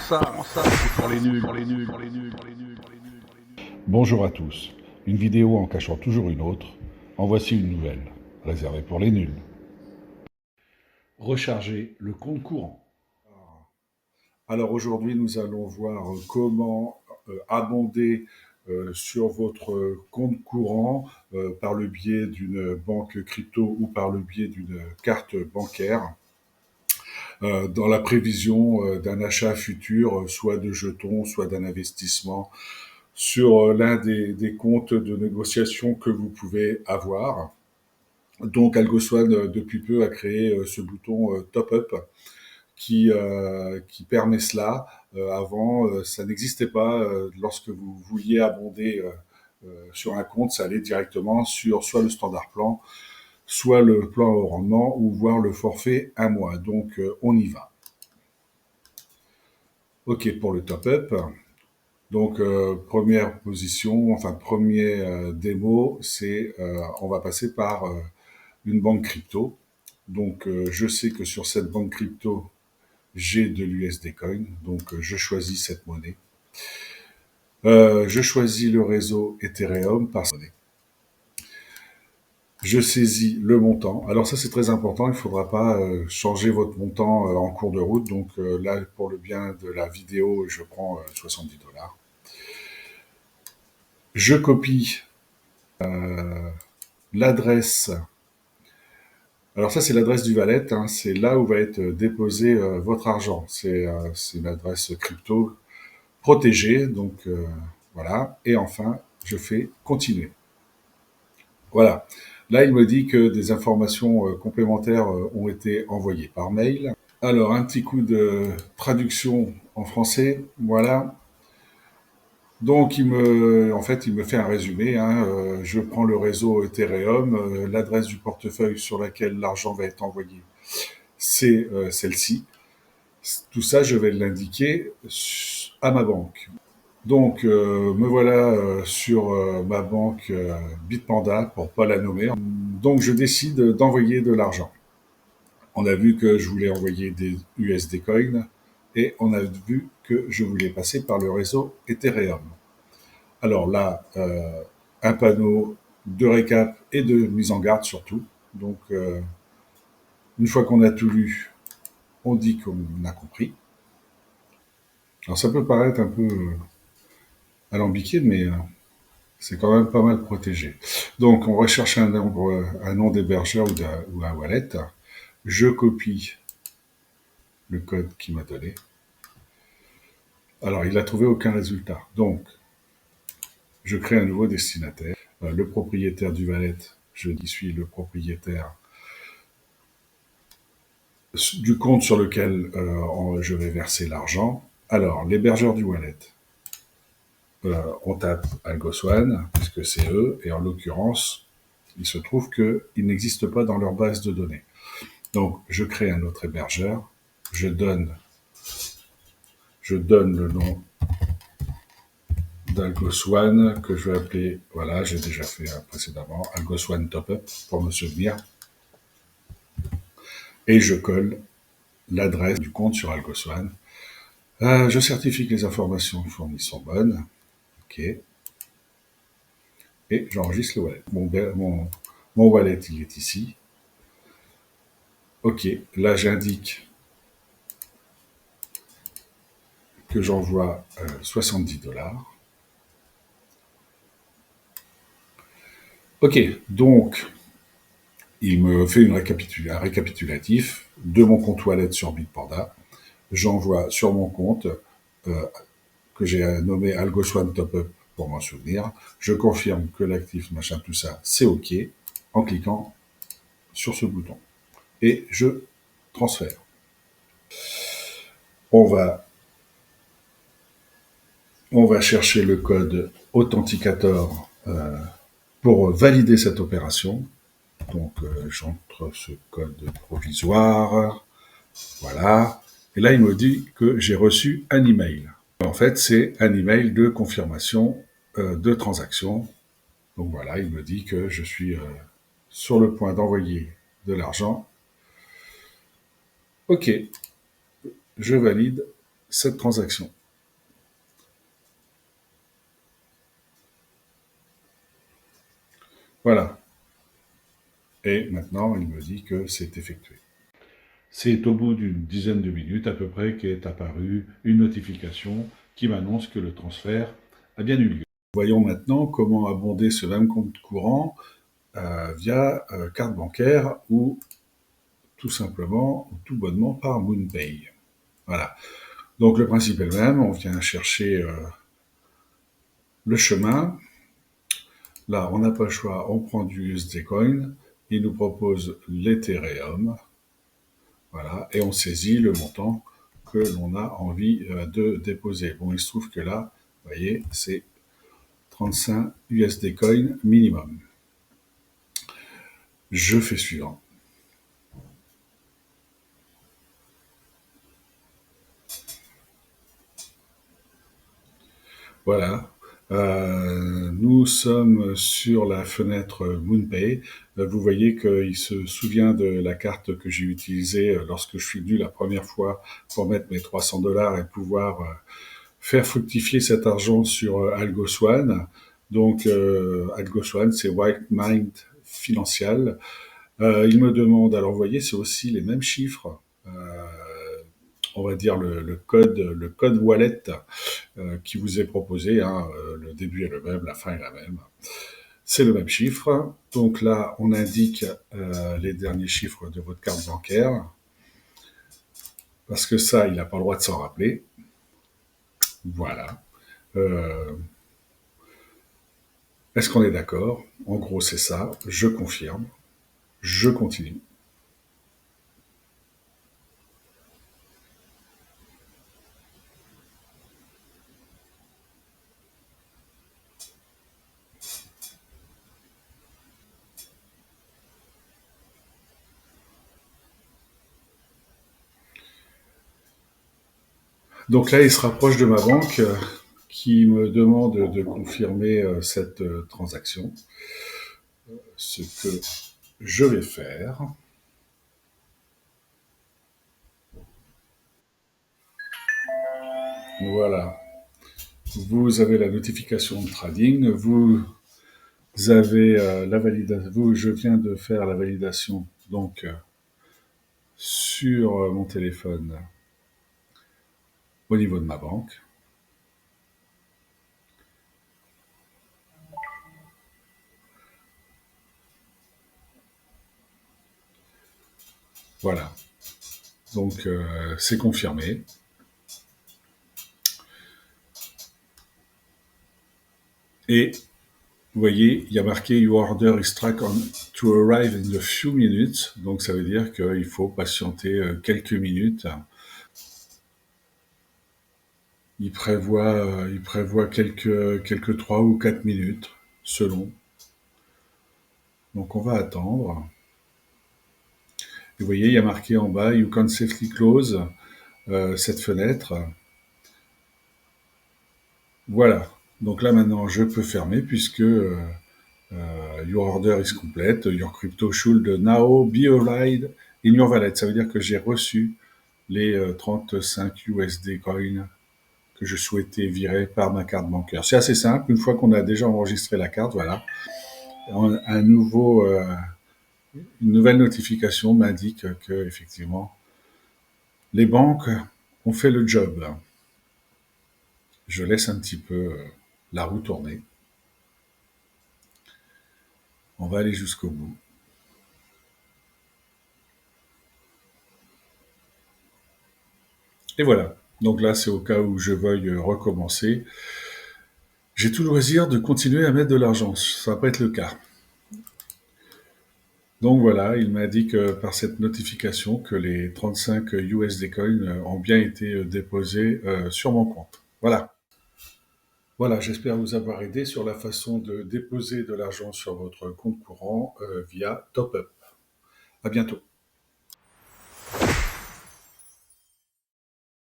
c'est pour les nuls. Bonjour à tous. Une vidéo en cachant toujours une autre. En voici une nouvelle, réservée pour les nuls. Recharger le compte courant. Alors aujourd'hui, nous allons voir comment abonder sur votre compte courant par le biais d'une banque crypto ou par le biais d'une carte bancaire dans la prévision d'un achat futur, soit de jetons, soit d'un investissement sur l'un des comptes de négociation que vous pouvez avoir. Donc AlgoSwan, depuis peu, a créé ce bouton Top Up qui permet cela. Avant, ça n'existait pas. Lorsque vous vouliez abonder sur un compte, ça allait directement sur soit le standard plan, soit le plan au rendement, ou voir le forfait un mois. Donc on y va. OK pour le top-up. Donc première position, enfin premier démo, c'est on va passer par une banque crypto. Donc je sais que sur cette banque crypto, j'ai de l'USD Coin, donc je choisis cette monnaie. Je choisis le réseau Ethereum par monnaie. Je saisis le montant. Alors ça c'est très important, il ne faudra pas changer votre montant en cours de route. Donc là, pour le bien de la vidéo, je prends 70 $. Je copie l'adresse. Alors ça c'est l'adresse du wallet, hein, c'est là où va être déposé votre argent. C'est une adresse crypto protégée, donc voilà. Et enfin, je fais continuer. Voilà. Là, il me dit que des informations complémentaires ont été envoyées par mail. Alors, un petit coup de traduction en français. Voilà. Donc, en fait, il me fait un résumé. Hein. Je prends le réseau Ethereum. L'adresse du portefeuille sur laquelle l'argent va être envoyé, c'est celle-ci. Tout ça, je vais l'indiquer à ma banque. Donc, me voilà sur ma banque Bitpanda, pour pas la nommer. Donc, je décide d'envoyer de l'argent. On a vu que je voulais envoyer des USD Coin et on a vu que je voulais passer par le réseau Ethereum. Alors là, un panneau de récap et de mise en garde surtout. Donc, une fois qu'on a tout lu, on dit qu'on a compris. Alors, ça peut paraître un peu alambiqué, mais c'est quand même pas mal protégé. Donc, on recherche un nom d'hébergeur ou un wallet. Je copie le code qu'il m'a donné. Alors, il n'a trouvé aucun résultat. Donc, je crée un nouveau destinataire. Le propriétaire du wallet, je suis le propriétaire du compte sur lequel je vais verser l'argent. Alors, l'hébergeur du wallet, on tape AlgoSwan, puisque c'est eux, et en l'occurrence, il se trouve qu'il n'existe pas dans leur base de données. Donc, je crée un autre hébergeur, je donne le nom d'AlgoSwan, que je vais appeler, voilà, j'ai déjà fait précédemment, AlgoSwan Top Up, pour me souvenir. Et je colle l'adresse du compte sur AlgoSwan. Je certifie que les informations fournies sont bonnes. OK. Et j'enregistre le wallet. Mon wallet, il est ici. OK. Là, j'indique que j'envoie 70 $. OK. Donc, il me fait un récapitulatif de mon compte wallet sur Bitpanda. J'envoie sur mon compte que j'ai nommé AlgoSwan Top Up pour m'en souvenir. Je confirme que l'actif, machin, tout ça, c'est OK en cliquant sur ce bouton. Et je transfère. On va chercher le code Authenticator pour valider cette opération. Donc, j'entre ce code provisoire. Voilà. Et là, il me dit que j'ai reçu un email. En fait, c'est un email de confirmation de transaction. Donc voilà, il me dit que je suis sur le point d'envoyer de l'argent. OK, je valide cette transaction. Voilà. Et maintenant, il me dit que c'est effectué. C'est au bout d'une dizaine de minutes à peu près qu'est apparue une notification qui m'annonce que le transfert a bien eu lieu. Voyons maintenant comment abonder ce même compte courant via carte bancaire ou tout simplement, ou tout bonnement par MoonPay. Voilà. Donc le principe est le même, on vient chercher le chemin. Là, on n'a pas le choix, on prend du USD Coin, il nous propose l'Ethereum, voilà, et on saisit le montant que l'on a envie de déposer. Bon, il se trouve que là, vous voyez, c'est 35 USD Coin minimum. Je fais suivant. Voilà. Nous sommes sur la fenêtre MoonPay. Vous voyez qu'il se souvient de la carte que j'ai utilisée lorsque je suis venu la première fois pour mettre mes 300 $ et pouvoir faire fructifier cet argent sur AlgoSwan. Donc, AlgoSwan, c'est White Mind Financial. Il me demande, alors vous voyez, c'est aussi les mêmes chiffres. On va dire le code wallet qui vous est proposé. Hein, le début est le même, la fin est la même. C'est le même chiffre. Donc là, on indique les derniers chiffres de votre carte bancaire. Parce que ça, il n'a pas le droit de s'en rappeler. Voilà. Est-ce qu'on est d'accord? En gros, c'est ça. Je confirme. Je continue. Donc là, il se rapproche de ma banque qui me demande de confirmer cette transaction. Ce que je vais faire. Voilà. Vous avez la notification de trading. Vous avez la validation. Je viens de faire la validation donc sur mon téléphone au niveau de ma banque. Voilà. Donc c'est confirmé. Et vous voyez, il y a marqué Your order is tracked to arrive in a few minutes. Donc ça veut dire qu'il faut patienter quelques minutes. Il prévoit quelques 3 ou 4 minutes, selon. Donc on va attendre. Et vous voyez, il y a marqué en bas You can safely close cette fenêtre. Voilà. Donc là maintenant, je peux fermer puisque Your order is complete. Your crypto should now be arrived in your wallet. Ça veut dire que j'ai reçu les 35 USD coins que je souhaitais virer par ma carte bancaire. C'est assez simple. Une fois qu'on a déjà enregistré la carte, voilà, une nouvelle notification m'indique que effectivement les banques ont fait le job. Je laisse un petit peu la roue tourner. On va aller jusqu'au bout. Et voilà. Donc là, c'est au cas où je veuille recommencer. J'ai tout le loisir de continuer à mettre de l'argent. Ça va pas être le cas. Donc voilà, il m'indique par cette notification que les 35 USD coins ont bien été déposés sur mon compte. Voilà. Voilà, j'espère vous avoir aidé sur la façon de déposer de l'argent sur votre compte courant via TopUp. À bientôt.